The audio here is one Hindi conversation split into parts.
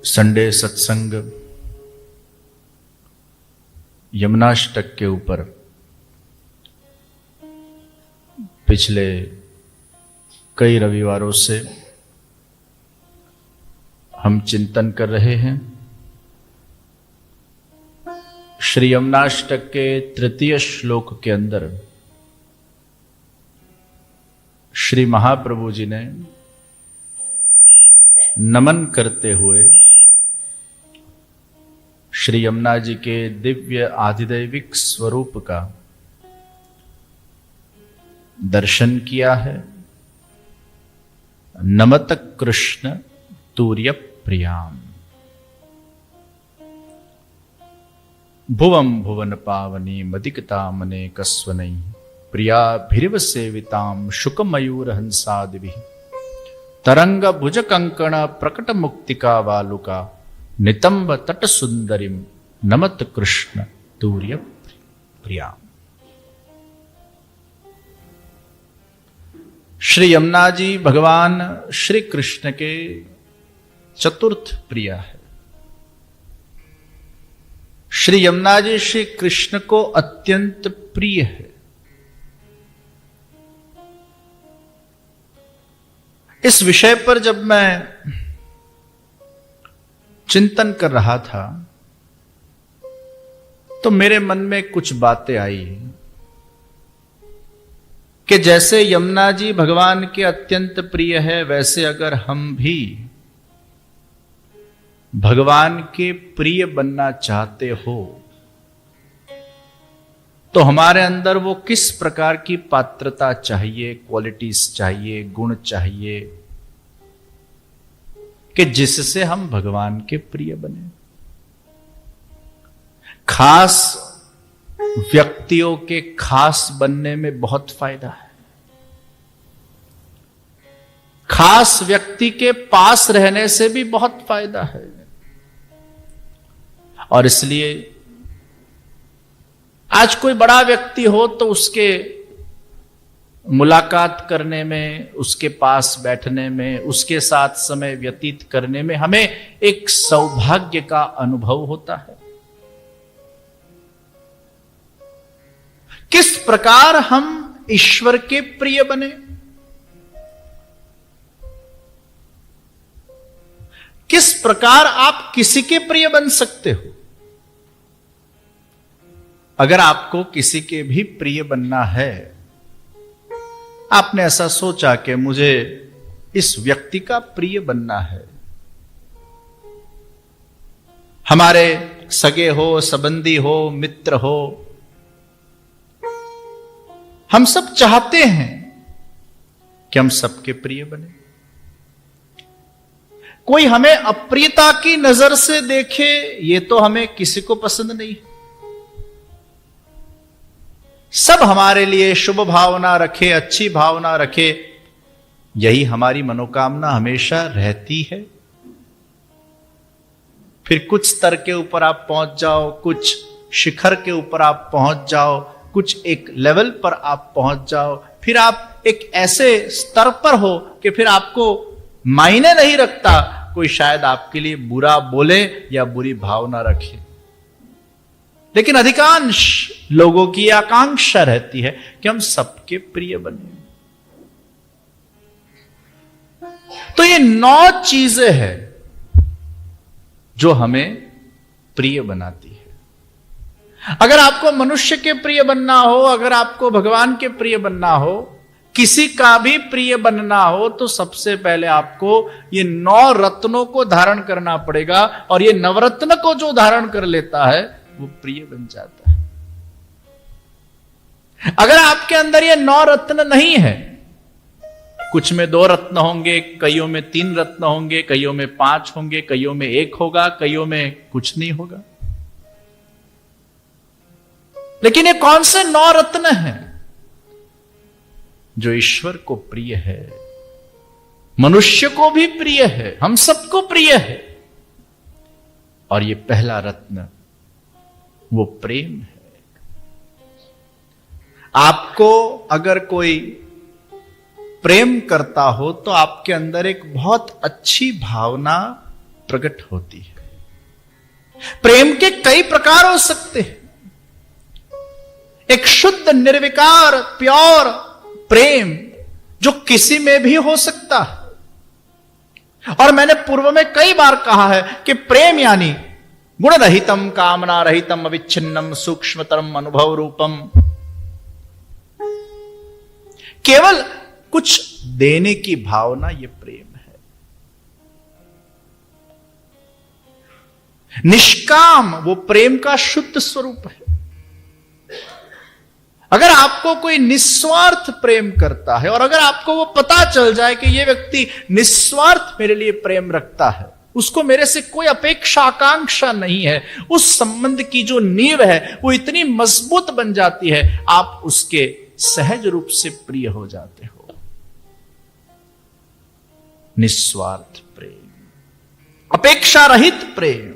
संडे सत्संग यमुनाष्टक के ऊपर पिछले कई रविवारों से हम चिंतन कर रहे हैं। श्री यमुनाष्टक के तृतीय श्लोक के अंदर श्री महाप्रभु जी ने नमन करते हुए श्री यमुना जी के दिव्य आधिदैविक स्वरूप का दर्शन किया है। नमत कृष्ण तूर्य प्रियाम भुवम भुवन पावनी मदिकता मने कस्वनई प्रियाभिरिव सेविताम शुक मयूर हंसादिभिः तरंग भुज कंकण प्रकट मुक्तिका वालुका नितंब तट सुंदरिम नमत कृष्ण तूर्य प्रिया। श्री यमुना जी भगवान श्री कृष्ण के चतुर्थ प्रिया है। श्री यमुना जी श्री कृष्ण को अत्यंत प्रिय है। इस विषय पर जब मैं चिंतन कर रहा था तो मेरे मन में कुछ बातें आई कि जैसे यमुना जी भगवान के अत्यंत प्रिय है, वैसे अगर हम भी भगवान के प्रिय बनना चाहते हो तो हमारे अंदर वो किस प्रकार की पात्रता चाहिए, क्वालिटीज चाहिए, गुण चाहिए कि जिससे हम भगवान के प्रिय बने। खास व्यक्तियों के खास बनने में बहुत फायदा है। खास व्यक्ति के पास रहने से भी बहुत फायदा है। और इसलिए आज कोई बड़ा व्यक्ति हो तो उसके मुलाकात करने में, उसके पास बैठने में, उसके साथ समय व्यतीत करने में हमें एक सौभाग्य का अनुभव होता है। किस प्रकार हम ईश्वर के प्रिय बने, किस प्रकार आप किसी के प्रिय बन सकते हो। अगर आपको किसी के भी प्रिय बनना है, आपने ऐसा सोचा कि मुझे इस व्यक्ति का प्रिय बनना है, हमारे सगे हो, संबंधी हो, मित्र हो, हम सब चाहते हैं कि हम सबके प्रिय बने। कोई हमें अप्रियता की नजर से देखे, ये तो हमें किसी को पसंद नहीं। सब हमारे लिए शुभ भावना रखे, अच्छी भावना रखे, यही हमारी मनोकामना हमेशा रहती है। फिर कुछ स्तर के ऊपर आप पहुंच जाओ, कुछ शिखर के ऊपर आप पहुंच जाओ, कुछ एक लेवल पर आप पहुंच जाओ, फिर आप एक ऐसे स्तर पर हो कि फिर आपको मायने नहीं रखता कोई शायद आपके लिए बुरा बोले या बुरी भावना रखे। लेकिन अधिकांश लोगों की आकांक्षा रहती है कि हम सबके प्रिय बने। तो ये 9 चीजें हैं जो हमें प्रिय बनाती है। अगर आपको मनुष्य के प्रिय बनना हो, अगर आपको भगवान के प्रिय बनना हो, किसी का भी प्रिय बनना हो, तो सबसे पहले आपको ये 9 रत्नों को धारण करना पड़ेगा। और ये नवरत्न को जो धारण कर लेता है वो प्रिय बन जाता है। अगर आपके अंदर ये 9 रत्न नहीं है, कुछ में 2 रत्न होंगे, कईयों में 3 रत्न होंगे, कईयों में 5 होंगे, कईयों में 1 होगा, कईयों में कुछ नहीं होगा। लेकिन ये कौन से 9 रत्न हैं जो ईश्वर को प्रिय है, मनुष्य को भी प्रिय है, हम सबको प्रिय है। और ये पहला रत्न वो प्रेम है। आपको अगर कोई प्रेम करता हो तो आपके अंदर एक बहुत अच्छी भावना प्रकट होती है। प्रेम के कई प्रकार हो सकते हैं। एक शुद्ध निर्विकार प्योर प्रेम जो किसी में भी हो सकता है। और मैंने पूर्व में कई बार कहा है कि प्रेम यानी गुण रहितम कामना रहितम अविच्छिन्नम सूक्ष्मतरम अनुभव रूपम, केवल कुछ देने की भावना, ये प्रेम है। निष्काम वो प्रेम का शुद्ध स्वरूप है। अगर आपको कोई निस्वार्थ प्रेम करता है और अगर आपको वो पता चल जाए कि ये व्यक्ति निस्वार्थ मेरे लिए प्रेम रखता है, उसको मेरे से कोई अपेक्षा आकांक्षा नहीं है, उस संबंध की जो नींव है वो इतनी मजबूत बन जाती है, आप उसके सहज रूप से प्रिय हो जाते हो। निस्वार्थ प्रेम, अपेक्षा रहित प्रेम,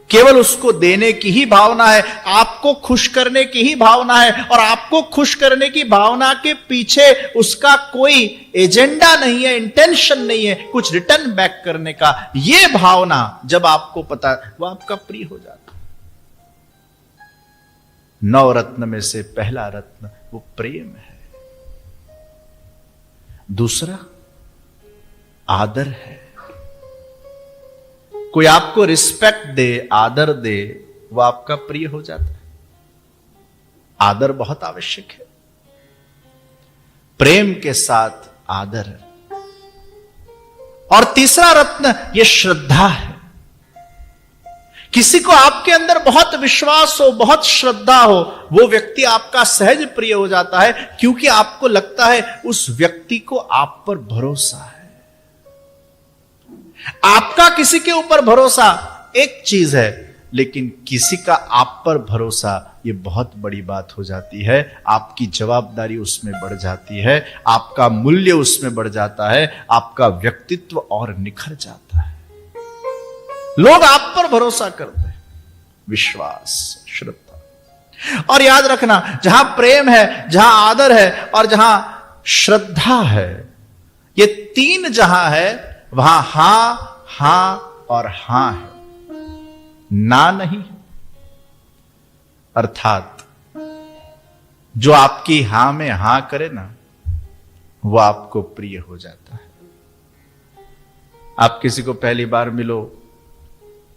केवल उसको देने की ही भावना है, आपको खुश करने की ही भावना है, और आपको खुश करने की भावना के पीछे उसका कोई एजेंडा नहीं है, इंटेंशन नहीं है कुछ रिटर्न बैक करने का। यह भावना जब आपको पता, वो आपका प्रिय हो जाता है। 9 रत्न में से पहला रत्न वो प्रेम है। दूसरा आदर है। कोई आपको रिस्पेक्ट दे, आदर दे, वो आपका प्रिय हो जाता है। आदर बहुत आवश्यक है। प्रेम के साथ आदर। और तीसरा रत्न ये श्रद्धा है। किसी को आपके अंदर बहुत विश्वास हो, बहुत श्रद्धा हो, वो व्यक्ति आपका सहज प्रिय हो जाता है, क्योंकि आपको लगता है उस व्यक्ति को आप पर भरोसा है। आपका किसी के ऊपर भरोसा एक चीज है, लेकिन किसी का आप पर भरोसा ये बहुत बड़ी बात हो जाती है। आपकी जवाबदारी उसमें बढ़ जाती है, आपका मूल्य उसमें बढ़ जाता है, आपका व्यक्तित्व और निखर जाता है। लोग आप पर भरोसा करते हैं। विश्वास, श्रद्धा। और याद रखना, जहां प्रेम है, जहां आदर है और जहां श्रद्धा है, ये तीन जहां है वहां हां, हां और हां है, ना नहीं है। अर्थात जो आपकी हां में हां करे ना, वो आपको प्रिय हो जाता है। आप किसी को पहली बार मिलो,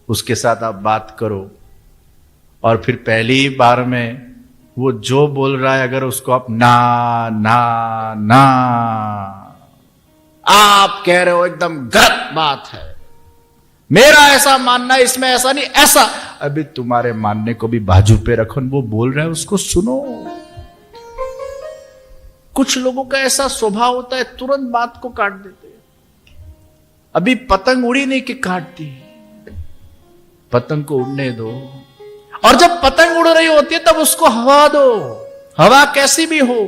उसके साथ आप बात करो, और फिर पहली बार में वो जो बोल रहा है, अगर उसको आप ना ना ना आप कह रहे हो एकदम गलत बात है, मेरा ऐसा मानना है, इसमें ऐसा नहीं, ऐसा, अभी तुम्हारे मानने को भी बाजू पे रखो, वो बोल रहा है उसको सुनो। कुछ लोगों का ऐसा स्वभाव होता है, तुरंत बात को काट देते हैं। अभी पतंग उड़ी नहीं कि काट दी, पतंग को उड़ने दो, और जब पतंग उड़ रही होती है तब उसको हवा दो, हवा कैसी भी हो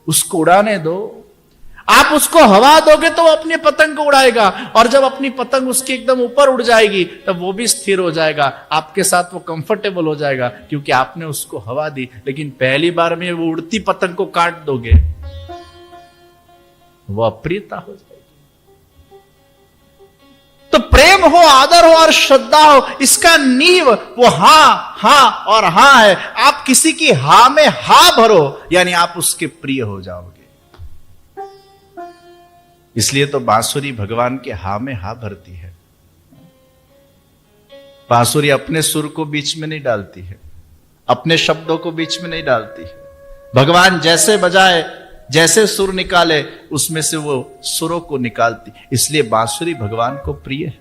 उसको उड़ाने दो। आप उसको हवा दोगे तो वो अपनी पतंग को उड़ाएगा, और जब अपनी पतंग उसके एकदम ऊपर उड़ जाएगी तब वो भी स्थिर हो जाएगा, आपके साथ वो कंफर्टेबल हो जाएगा, क्योंकि आपने उसको हवा दी। लेकिन पहली बार में वो उड़ती पतंग को काट दोगे, वो अप्रियता हो जाएगी। तो प्रेम हो, आदर हो और श्रद्धा हो, इसका नींव वो हां, हां और हां है। आप किसी की हां में हां भरो, यानी आप उसके प्रिय हो जाओगे। इसलिए तो बांसुरी भगवान के हा में हा भरती है। बांसुरी अपने सुर को बीच में नहीं डालती है, अपने शब्दों को बीच में नहीं डालती है। भगवान जैसे बजाए, जैसे सुर निकाले, उसमें से वो सुरों को निकालती। इसलिए बांसुरी भगवान को प्रिय है।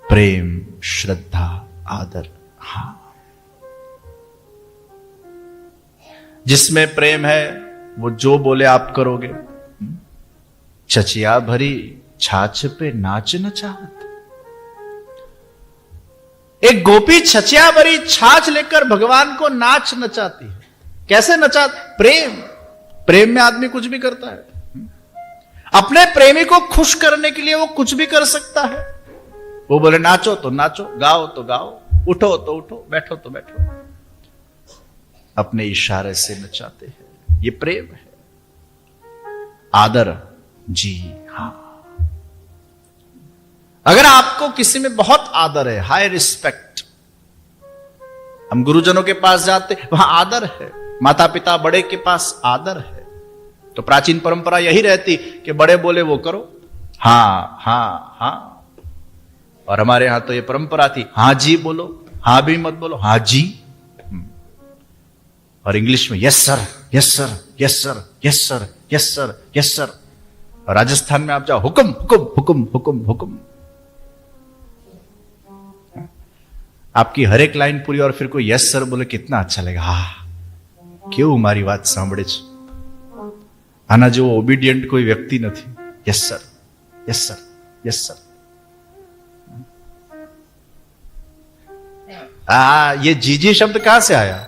प्रेम, श्रद्धा, आदर, हां। जिसमें प्रेम है वो जो बोले आप करोगे। चचिया भरी छाछ पे नाच न चाहत। एक गोपी छचिया भरी छाछ लेकर भगवान को नाच नचाती है। कैसे नचा? प्रेम में आदमी कुछ भी करता है। अपने प्रेमी को खुश करने के लिए वो कुछ भी कर सकता है। वो बोले नाचो तो नाचो, गाओ तो गाओ, उठो तो उठो, बैठो तो बैठो, अपने इशारे से नचाते हैं। ये प्रेम है। आदर, जी हां। अगर आपको किसी में बहुत आदर है, हाई रिस्पेक्ट, हम गुरुजनों के पास जाते वहां आदर है, माता पिता बड़े के पास आदर है, तो प्राचीन परंपरा यही रहती कि बड़े बोले वो करो, हां हां हां। और हमारे यहां तो ये परंपरा थी, हां जी बोलो, हां भी मत बोलो, हां जी। और इंग्लिश में yes sir, yes sir, yes sir, yes sir, yes sir, yes sir. और राजस्थान में आप जाओ, हुक्म हुक्म हुक्म हुक्म हुक्म। आपकी हर एक लाइन पूरी और फिर कोई यस सर बोले, कितना अच्छा लगेगा। हा क्यों मारी बात सांभळे छे, आना जो ओबीडियंट कोई व्यक्ति नहीं। Yes sir, yes sir, yes sir. ये जीजी शब्द कहां से आया?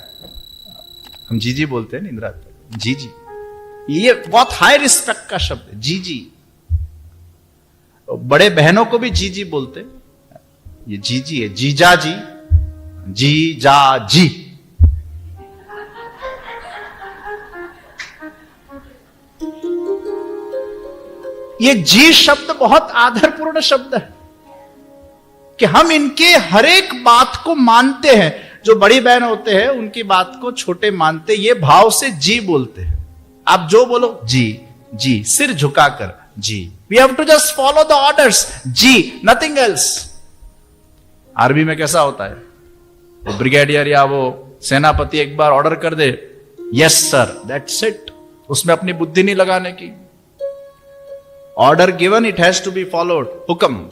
हम जीजी बोलते हैं ना इंदिरा, जीजी, ये बहुत हाई रिस्पेक्ट का शब्द है, जीजी। बड़े बहनों को भी जीजी बोलते, ये जीजी है, जीजा जी, जीजा जी। ये जी शब्द बहुत आदरपूर्ण शब्द है कि हम इनके हर एक बात को मानते हैं। जो बड़ी बहन होते हैं उनकी बात को छोटे मानते, ये भाव से जी बोलते हैं। आप जो बोलो जी जी, सिर झुकाकर जी। We have to just follow the orders, जी, नथिंग एल्स। आर्मी में कैसा होता है, वो ब्रिगेडियर या वो सेनापति एक बार ऑर्डर कर दे, यस सर, दैट्स इट। उसमें अपनी बुद्धि नहीं लगाने की। Order given, it has to be followed, हुक्म।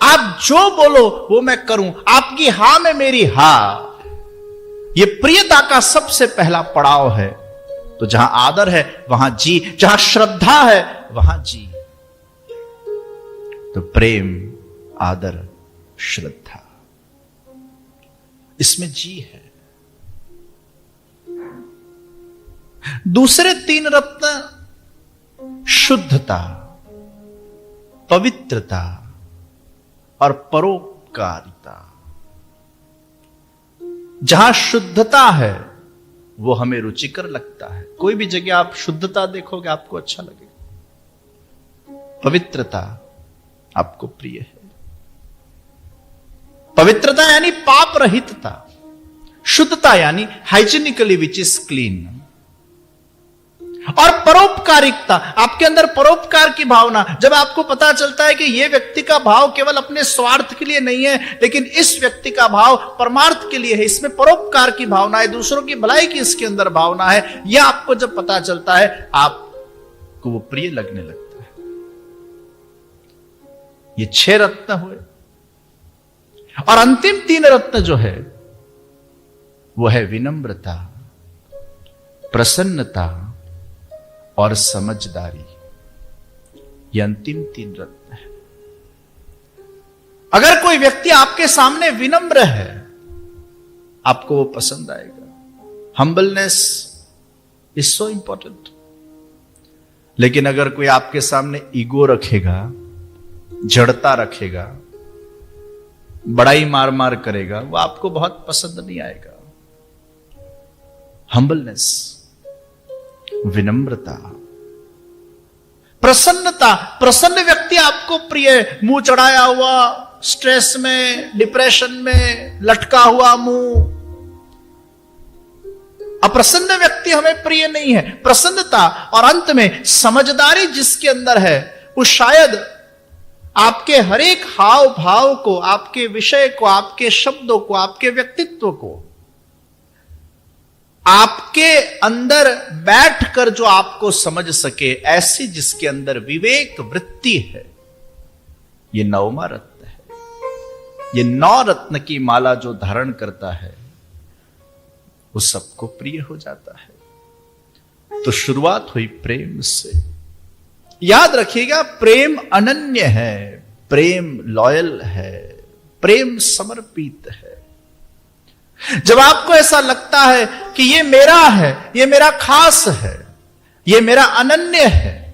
आप जो बोलो वो मैं करूं, आपकी हां में मेरी हां। ये प्रियता का सबसे पहला पड़ाव है। तो जहां आदर है वहां जी, जहां श्रद्धा है वहां जी। तो प्रेम, आदर, श्रद्धा, इसमें जी है। दूसरे तीन रत्न शुद्धता, पवित्रता और परोपकारिता। जहां शुद्धता है वो हमें रुचिकर लगता है। कोई भी जगह आप शुद्धता देखोगे आपको अच्छा लगेगा। पवित्रता आपको प्रिय है। पवित्रता यानी पाप रहितता, शुद्धता यानी हाइजीनिकली विच इज क्लीन। और परोपकारिकता, आपके अंदर परोपकार की भावना। जब आपको पता चलता है कि यह व्यक्ति का भाव केवल अपने स्वार्थ के लिए नहीं है, लेकिन इस व्यक्ति का भाव परमार्थ के लिए है, इसमें परोपकार की भावना है, दूसरों की भलाई की इसके अंदर भावना है, यह आपको जब पता चलता है आपको वो प्रिय लगने लगता है। ये 6 रत्न हुए। और अंतिम 3 रत्न जो है वो है विनम्रता, प्रसन्नता और समझदारी। ये अंतिम 3 रत्न है। अगर कोई व्यक्ति आपके सामने विनम्र है, आपको वो पसंद आएगा। Humbleness is so important. लेकिन अगर कोई आपके सामने ईगो रखेगा, जड़ता रखेगा, बड़ाई मार मार करेगा, वो आपको बहुत पसंद नहीं आएगा। हम्बलनेस, विनम्रता, प्रसन्नता। प्रसन्न व्यक्ति आपको प्रिय है। मुंह चढ़ाया हुआ, स्ट्रेस में, डिप्रेशन में, लटका हुआ मुंह। अप्रसन्न व्यक्ति हमें प्रिय नहीं है। प्रसन्नता और अंत में समझदारी जिसके अंदर है, वो शायद आपके हर एक हाव भाव को, आपके विषय को, आपके शब्दों को, आपके व्यक्तित्व को, आपके अंदर बैठकर जो आपको समझ सके, ऐसी जिसके अंदर विवेक वृत्ति है। ये 9वां रत्न है। ये 9 रत्न की माला जो धारण करता है वो सबको प्रिय हो जाता है। तो शुरुआत हुई प्रेम से। याद रखिएगा, प्रेम अनन्य है, प्रेम लॉयल है, प्रेम समर्पित है। जब आपको ऐसा लगता है कि ये मेरा है, ये मेरा खास है, ये मेरा अनन्य है,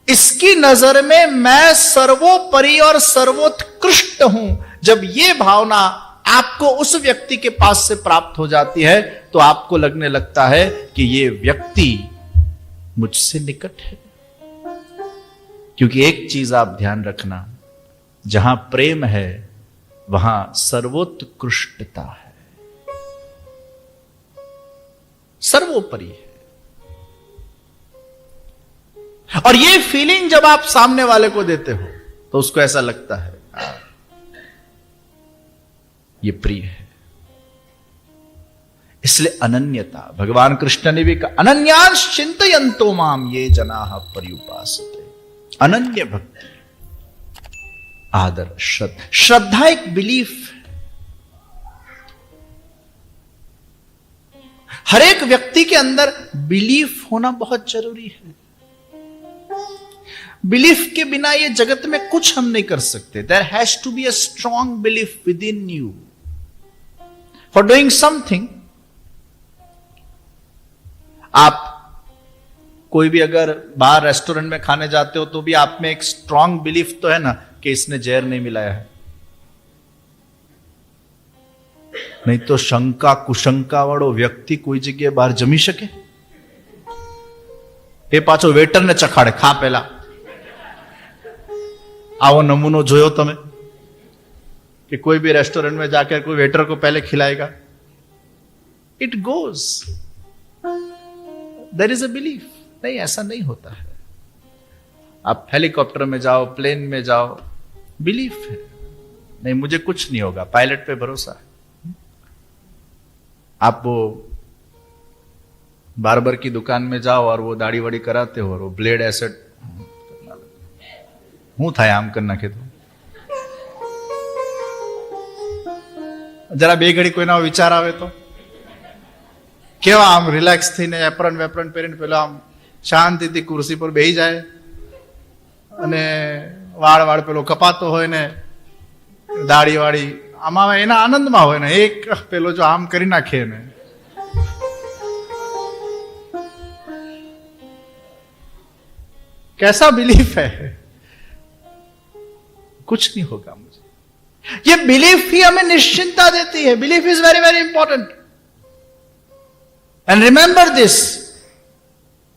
इसकी नजर में मैं सर्वोपरि और सर्वोत्कृष्ट हूं, जब ये भावना आपको उस व्यक्ति के पास से प्राप्त हो जाती है, तो आपको लगने लगता है कि ये व्यक्ति मुझसे निकट है, क्योंकि एक चीज आप ध्यान रखना, जहां प्रेम है वहां सर्वोत्कृष्टता है, सर्वोपरि है। और ये फीलिंग जब आप सामने वाले को देते हो तो उसको ऐसा लगता है ये प्रिय है। इसलिए अनन्यता, भगवान कृष्ण ने भी कहा अनन्यास चिंतयन्तो माम ये जनाः पर्युपासते। अनन्य भक्ति, आदर, श्रद्धा। श्रद्धा एक बिलीफ है। हर एक व्यक्ति के अंदर बिलीफ होना बहुत जरूरी है। बिलीफ के बिना ये जगत में कुछ हम नहीं कर सकते। There has to be a strong belief within you for doing something. आप कोई भी अगर बाहर रेस्टोरेंट में खाने जाते हो तो भी आप में एक स्ट्रॉन्ग बिलीफ तो है ना कि इसने जहर नहीं मिलाया है, नहीं तो शंका कुशंका वाળો व्यक्ति कोई जगह બહાર જમી શકે? એ પાછો વેટરને ચખાડે, ખા પહેલા। આવો નમૂનો જોયો તમે कि कोई भी रेस्टोरेंट में जाकर कोई वेटर को पहले खिलाएगा? It goes, there is a belief. नहीं, ऐसा नहीं होता है। आप हेलीकॉप्टर में जाओ, प्लेन में जाओ, बिलीफ है, नहीं मुझे कुछ नहीं होगा, पायलट पे भरोसा है। आप वो बार्बर की दुकान में जाओ और वो दाढ़ी वाड़ी कराते हो और वो ब्लेड ऐसे हूं था आम कर नाखे तो जरा बे घड़ी कोई ना विचार आवे तो केवा आम रिलेक्स थी ने एप्रन वेप्रन पहरीने पेलो आम शांतिथी कुर्सी पर बेही जाए अने वाળ વાળ પેલો કપાતો હોય ને દાઢી વાળી આમાં એના આનંદમાં હોય ને એક પેલો જો આમ કરી નાખે ને कैसा बिलीफ है? कुछ नहीं होगा मुझे। ये बिलीफ ही हमें निश्चिंता देती है। Belief is very very important and remember this,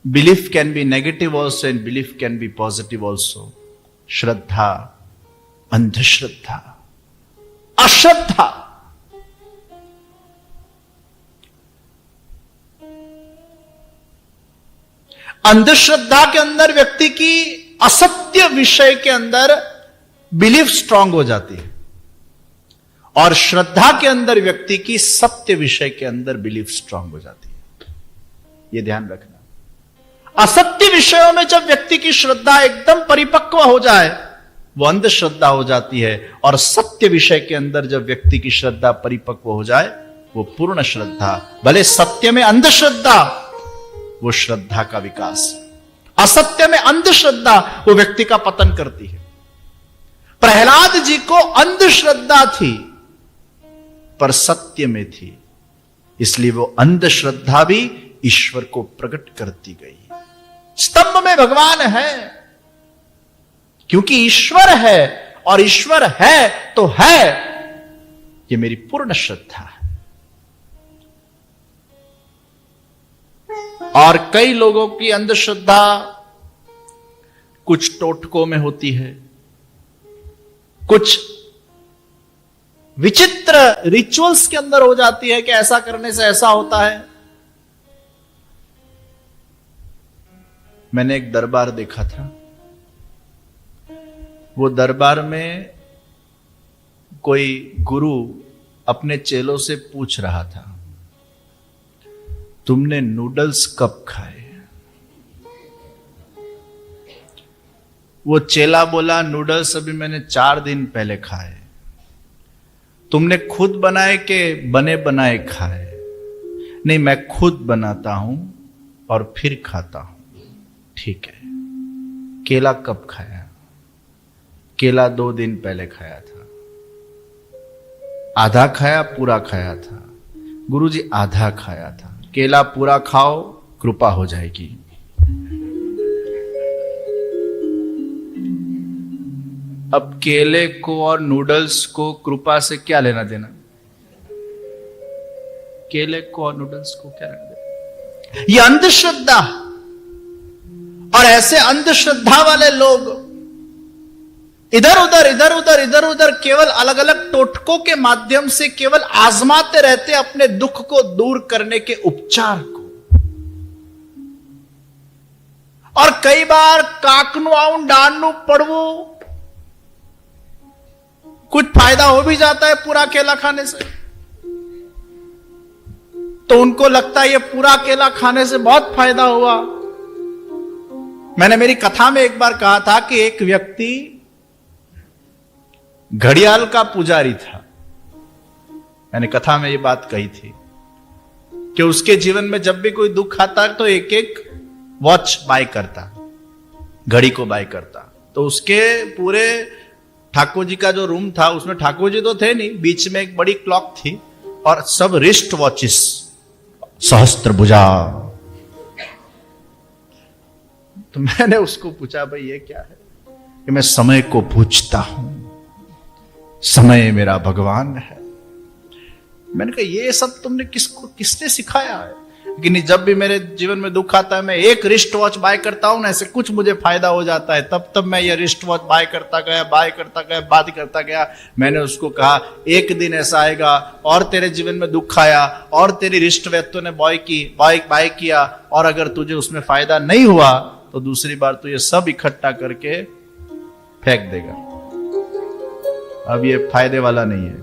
belief can be negative also and belief can be positive also. श्रद्धा, अंधश्रद्धा, अश्रद्धा, अंधश्रद्धा के अंदर व्यक्ति की असत्य विषय के अंदर बिलीफ स्ट्रांग हो जाती है और श्रद्धा के अंदर व्यक्ति की सत्य विषय के अंदर बिलीफ स्ट्रांग हो जाती है। यह ध्यान रखना। असत्य विषयों में जब व्यक्ति की श्रद्धा एकदम परिपक्व हो जाए वो अंधश्रद्धा हो जाती है और सत्य विषय के अंदर जब व्यक्ति की श्रद्धा परिपक्व हो जाए वो पूर्ण श्रद्धा। भले सत्य में अंधश्रद्धा वो श्रद्धा का विकास, असत्य में अंधश्रद्धा वो व्यक्ति का पतन करती है। प्रहलाद जी को अंधश्रद्धा थी पर सत्य में थी, इसलिए वो अंधश्रद्धा भी ईश्वर को प्रकट करती गई। स्तंभ में भगवान है क्योंकि ईश्वर है और ईश्वर है तो है, ये मेरी पूर्ण श्रद्धा है। और कई लोगों की अंधश्रद्धा कुछ टोटकों में होती है, कुछ विचित्र रिचुअल्स के अंदर हो जाती है कि ऐसा करने से ऐसा होता है। मैंने एक दरबार देखा था, वो दरबार में कोई गुरु अपने चेलों से पूछ रहा था तुमने नूडल्स कब खाए? वो चेला बोला नूडल्स अभी मैंने 4 दिन पहले खाए। तुमने खुद बनाए के बने बनाए खाए? नहीं, मैं खुद बनाता हूं और फिर खाता हूं। ठीक है, केला कब खाया? केला 2 दिन पहले खाया था। आधा खाया पूरा खाया था? गुरुजी आधा खाया था। केला पूरा खाओ, कृपा हो जाएगी। अब केले को और नूडल्स को कृपा से क्या लेना देना? केले को और नूडल्स को क्या लेना देना? ये अंधश्रद्धा। और ऐसे अंधश्रद्धा वाले लोग इधर उधर केवल अलग अलग टोटकों के माध्यम से केवल आजमाते रहते अपने दुख को दूर करने के उपचार को। और कई बार काकनू आऊं डानू पड़वू, कुछ फायदा हो भी जाता है पूरा केला खाने से, तो उनको लगता है ये पूरा केला खाने से बहुत फायदा हुआ। मैंने मेरी कथा में एक बार कहा था कि एक व्यक्ति घड़ियाल का पुजारी था। मैंने कथा में ये बात कही थी कि उसके जीवन में जब भी कोई दुख आता तो एक एक वॉच बाय करता, घड़ी को बाय करता। तो उसके पूरे ठाकुर जी का जो रूम था उसमें ठाकुर जी तो थे नहीं, बीच में एक बड़ी क्लॉक थी और सब रिस्ट वॉचेस, सहस्त्र भुजा। तो मैंने उसको पूछा, भाई ये क्या है? कि मैं समय को पूछता हूं, समय मेरा भगवान है। मैंने कहा ये सब तुमने किसने सिखाया है? लेकिन जब भी मेरे जीवन में दुख आता है मैं एक रिस्ट वॉच बाय करता हूं ना, ऐसे कुछ मुझे फायदा हो जाता है, तब मैं ये रिस्ट वॉच बाय करता गया, बात करता गया। मैंने उसको कहा एक दिन ऐसा आएगा और तेरे जीवन में दुख आया और तेरी रिस्ट वैत्यों ने बाय किया, और अगर तुझे उसमें फायदा नहीं हुआ तो दूसरी बार तू ये सब इकट्ठा करके फेंक देगा। अब ये फायदे वाला नहीं है,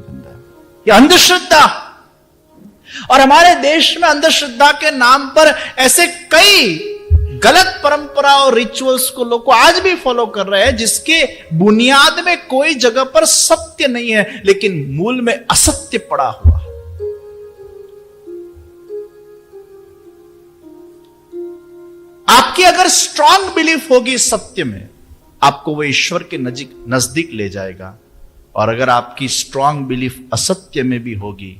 ये अंधश्रद्धा। और हमारे देश में अंधश्रद्धा के नाम पर ऐसे कई गलत परंपरा और रिचुअल्स को लोग आज भी फॉलो कर रहे हैं, जिसके बुनियाद में कोई जगह पर सत्य नहीं है, लेकिन मूल में असत्य पड़ा हुआ है। आपकी अगर स्ट्रांग बिलीफ होगी सत्य में, आपको वो ईश्वर के नजदीक ले जाएगा। और अगर आपकी स्ट्रांग बिलीफ असत्य में भी होगी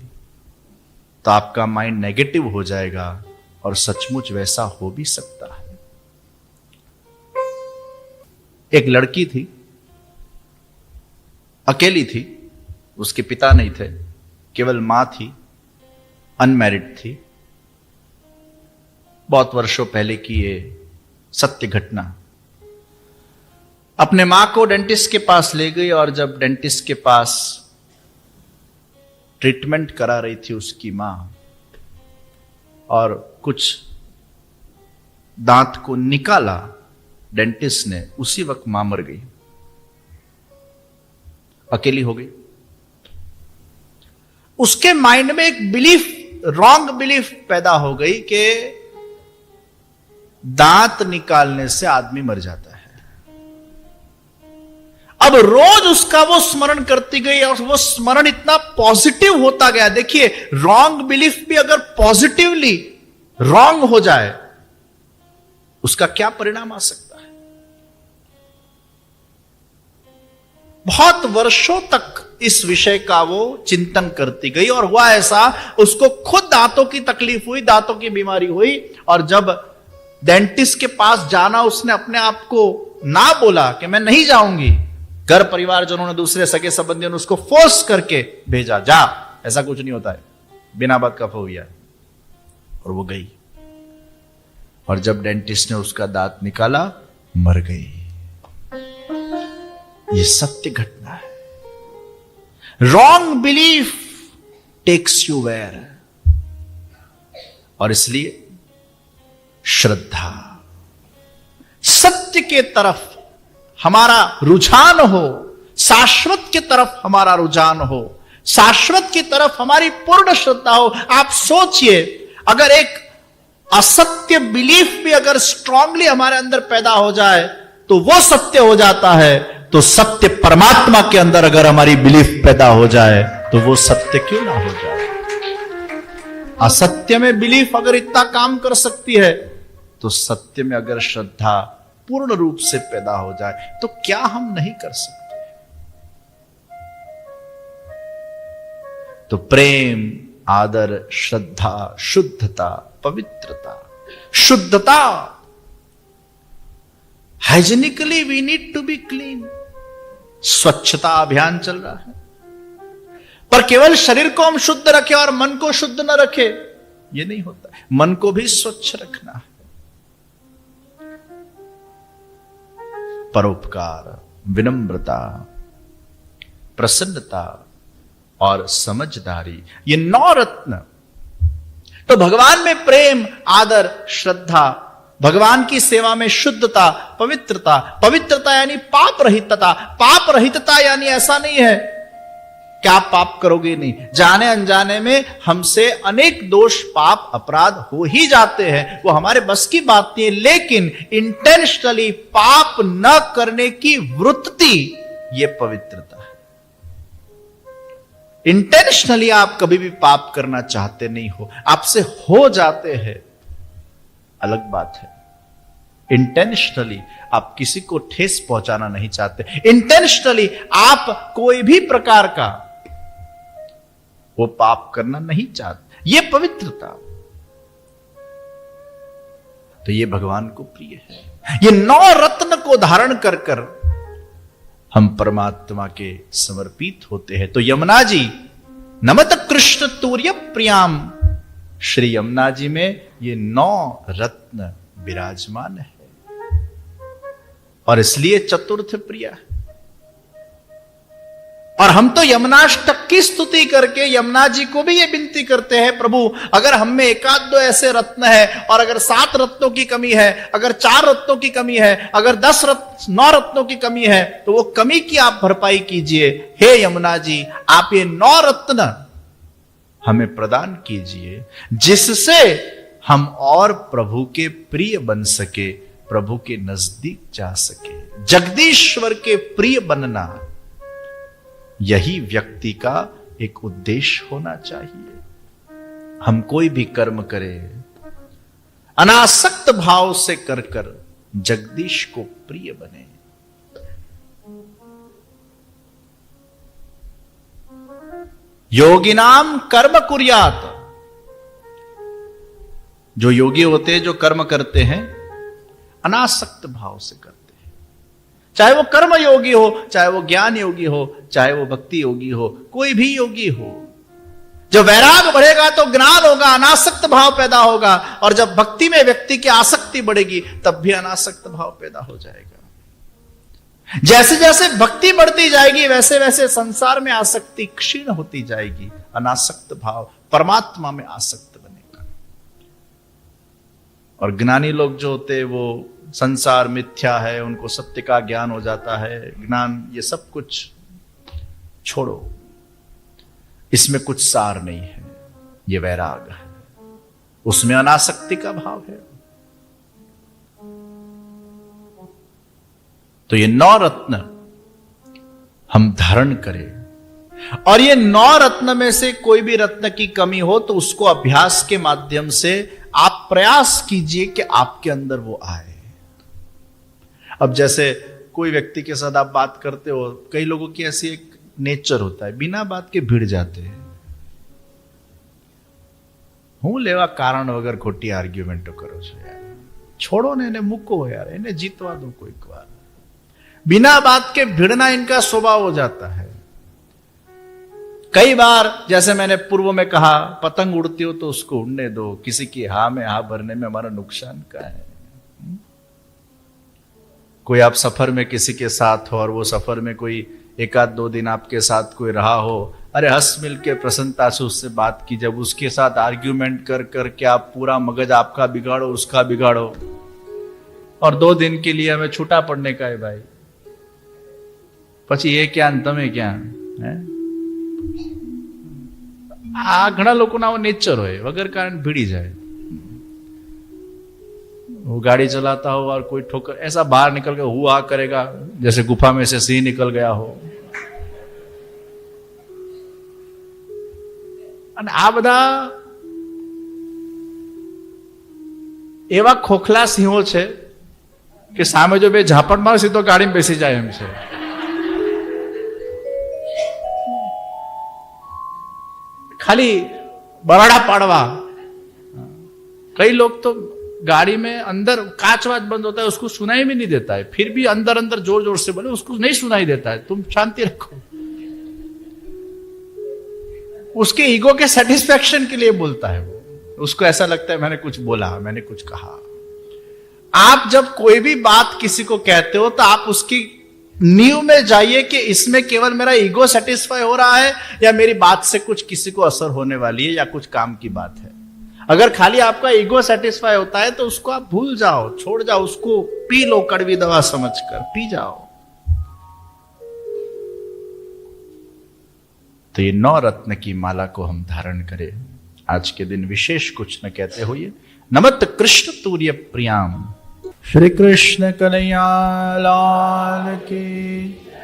तो आपका माइंड नेगेटिव हो जाएगा, और सचमुच वैसा हो भी सकता है। एक लड़की थी, अकेली थी, उसके पिता नहीं थे, केवल मां थी, अनमैरिड थी। बहुत वर्षों पहले की ये सत्य घटना। अपने मां को डेंटिस्ट के पास ले गई, और जब डेंटिस्ट के पास ट्रीटमेंट करा रही थी उसकी मां, और कुछ दांत को निकाला डेंटिस्ट ने, उसी वक्त मां मर गई, अकेली हो गई। उसके माइंड में एक बिलीफ, रॉन्ग बिलीफ पैदा हो गई कि दांत निकालने से आदमी मर जाता है। अब रोज उसका वो स्मरण करती गई, और वो स्मरण इतना पॉजिटिव होता गया। देखिए, रॉन्ग बिलीफ भी अगर पॉजिटिवली रॉन्ग हो जाए, उसका क्या परिणाम आ सकता है। बहुत वर्षों तक इस विषय का वो चिंतन करती गई, और हुआ ऐसा, उसको खुद दांतों की तकलीफ हुई, दांतों की बीमारी हुई, और जब डेंटिस्ट के पास जाना उसने अपने आप को ना बोला कि मैं नहीं जाऊंगी, घर परिवार जो उन्होंने दूसरे सगे संबंधियों ने उसको फोर्स करके भेजा, जा, ऐसा कुछ नहीं होता है, बिना बात का हो गया। और वो गई, और जब डेंटिस्ट ने उसका दांत निकाला, मर गई। ये सत्य घटना है। Wrong belief takes you where, और इसलिए श्रद्धा, सत्य के तरफ हमारा रुझान हो, शाश्वत की तरफ हमारा रुझान हो, शाश्वत की तरफ हमारी पूर्ण श्रद्धा हो। आप सोचिए, अगर एक असत्य बिलीफ भी अगर स्ट्रांगली हमारे अंदर पैदा हो जाए तो वो सत्य हो जाता है। तो सत्य परमात्मा के अंदर अगर हमारी बिलीफ पैदा हो जाए तो वो सत्य क्यों ना हो जाए। असत्य में बिलीफ अगर इतना काम कर सकती है, तो सत्य में अगर श्रद्धा पूर्ण रूप से पैदा हो जाए तो क्या हम नहीं कर सकते। तो प्रेम, आदर, श्रद्धा, शुद्धता, पवित्रता, शुद्धता, hygienically we need to be clean. स्वच्छता अभियान चल रहा है, पर केवल शरीर को हम शुद्ध रखें और मन को शुद्ध न रखें, यह नहीं होता। मन को भी स्वच्छ रखना है। परोपकार, विनम्रता, प्रसन्नता और समझदारी, ये 9 रत्न। तो भगवान में प्रेम, आदर, श्रद्धा, भगवान की सेवा में शुद्धता, पवित्रता। पवित्रता यानी पाप रहितता। पाप रहितता यानी ऐसा नहीं है कि आप पाप करोगे नहीं। जाने अनजाने में हमसे अनेक दोष, पाप, अपराध हो ही जाते हैं, वो हमारे बस की बात नहीं है। लेकिन इंटेंशनली पाप न करने की वृत्ति, ये पवित्रता है। इंटेंशनली आप कभी भी पाप करना चाहते नहीं हो, आपसे हो जाते हैं, अलग बात है। इंटेंशनली आप किसी को ठेस पहुंचाना नहीं चाहते, इंटेंशनली आप कोई भी प्रकार का वो पाप करना नहीं चाहते, ये पवित्रता। तो ये भगवान को प्रिय है। ये 9 रत्न को धारण कर कर हम परमात्मा के समर्पित होते हैं। तो यमुना जी, नमत कृष्ण तूर्य प्रियाम, श्री यमुना जी में ये 9 रत्न विराजमान है और इसलिए चतुर्थ प्रिया है। और हम तो यमुनाष्टक की स्तुति करके यमुना जी को भी ये विनती करते हैं, प्रभु अगर हम में एकाध दो ऐसे रत्न है, और अगर 7 रत्नों की कमी है, अगर 4 रत्नों की कमी है, अगर 9 रत्नों की कमी है, तो वो कमी की आप भरपाई कीजिए। हे यमुना जी, आप ये 9 रत्न हमें प्रदान कीजिए, जिससे हम और प्रभु के प्रिय बन सके, प्रभु के नजदीक जा सके। जगदीश्वर के प्रिय बनना, यही व्यक्ति का एक उद्देश्य होना चाहिए। हम कोई भी कर्म करें, अनासक्त भाव से कर कर जगदीश को प्रिय बने। योगिनाम कर्म कुर्यात, जो योगी होते हैं, जो कर्म करते हैं, अनासक्त भाव से करते हैं। चाहे वो कर्म योगी हो, चाहे वो ज्ञान योगी हो, चाहे वो भक्ति योगी हो, कोई भी योगी हो। जब वैराग बढ़ेगा तो ज्ञान होगा, अनासक्त भाव पैदा होगा, और जब भक्ति में व्यक्ति की आसक्ति बढ़ेगी तब भी अनासक्त भाव पैदा हो जाएगा। जैसे जैसे भक्ति बढ़ती जाएगी वैसे वैसे संसार में आसक्ति क्षीण होती जाएगी, अनासक्त भाव परमात्मा में आसक्त बनेगा। और ज्ञानी लोग जो होते हैं वो संसार मिथ्या है, उनको सत्य का ज्ञान हो जाता है, ज्ञान ये सब कुछ छोड़ो, इसमें कुछ सार नहीं है, ये वैराग है, उसमें अनासक्ति का भाव है। तो ये 9 रत्न हम धारण करें, और ये 9 रत्न में से कोई भी रत्न की कमी हो तो उसको अभ्यास के माध्यम से आप प्रयास कीजिए कि आपके अंदर वो आए। अब जैसे कोई व्यक्ति के साथ आप बात करते हो, कई लोगों की ऐसी एक नेचर होता है, बिना बात के भिड़ जाते हैं। હું લેવા કારણ વગર ખોટી આર્ગ્યુમેન્ટો કરો છો યાર, छोड़ो ने इन्हें मुको यार, इन्हें जीतवा दो कोई बार। बिना बात के भिड़ना इनका स्वभाव हो जाता है। कई बार जैसे मैंने पूर्व में कहा, पतंग उड़ती हो तो उसको उड़ने दो, किसी की हाँ में हाँ भरने में हमारा नुकसान क्या है। कोई आप सफर में किसी के साथ हो और वो सफर में कोई 1-2 दिन आपके साथ कोई रहा हो, अरे हंस मिल के प्रसन्नता से उससे बात की। जब उसके साथ आर्ग्यूमेंट कर कर के आप पूरा मगज आपका बिगाड़ो, उसका बिगाड़ो, और 2 दिन के लिए हमें छूटा पड़ने का है भाई। પછી એ ક્યાં તમે ક્યાં હે? આ ઘણા લોકોના नेचर હોય, वगर कारण भिड़ी जाए। वो गाड़ी चलाता हो और कोई ठोकर ऐसा बाहर निकल के हुआ करेगा जैसे गुफा में से सिंह निकल गया हो। અને આ બધા એવા ખોખલા સિંહો છે કે સામે જો બે ઝાપટ મારે સીધો ગાડીમાં બેસી જાય એમ છે। खाली बराड़ा पाड़वा। कई लोग तो गाड़ी में अंदर कांच वाच बंद होता है, उसको सुनाई भी नहीं देता है, फिर भी अंदर अंदर जोर जोर से बोले, उसको नहीं सुनाई देता है, तुम शांति रखो। उसके ईगो के सेटिस्फेक्शन के लिए बोलता है वो, उसको ऐसा लगता है मैंने कुछ बोला, मैंने कुछ कहा। आप जब कोई भी बात किसी को कहते हो तो आप उसकी नींव में जाइए कि इसमें केवल मेरा ईगो सेटिस्फाई हो रहा है या मेरी बात से कुछ किसी को असर होने वाली है या कुछ काम की बात है। अगर खाली आपका ईगो सेटिस्फाई होता है तो उसको आप भूल जाओ, छोड़ जाओ, उसको पी लो, कड़वी दवा समझकर पी जाओ। तो ये 9 रत्न की माला को हम धारण करें आज के दिन, विशेष कुछ न कहते हुए। नमत कृष्ण तूर्य प्रियाम। श्री कृष्ण कन्हैया लाल की,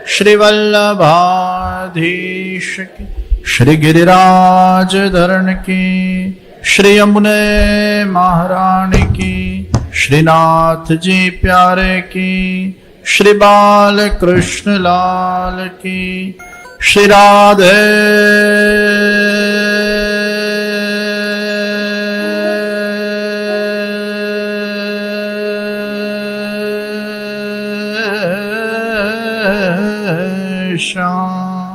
श्री वल्लभाधीश की, श्री गिरिराज धरण की, श्री यमुने महारानी की, श्रीनाथ जी प्यारे की, श्री बाल कृष्ण लाल की, श्री राधे श्याम।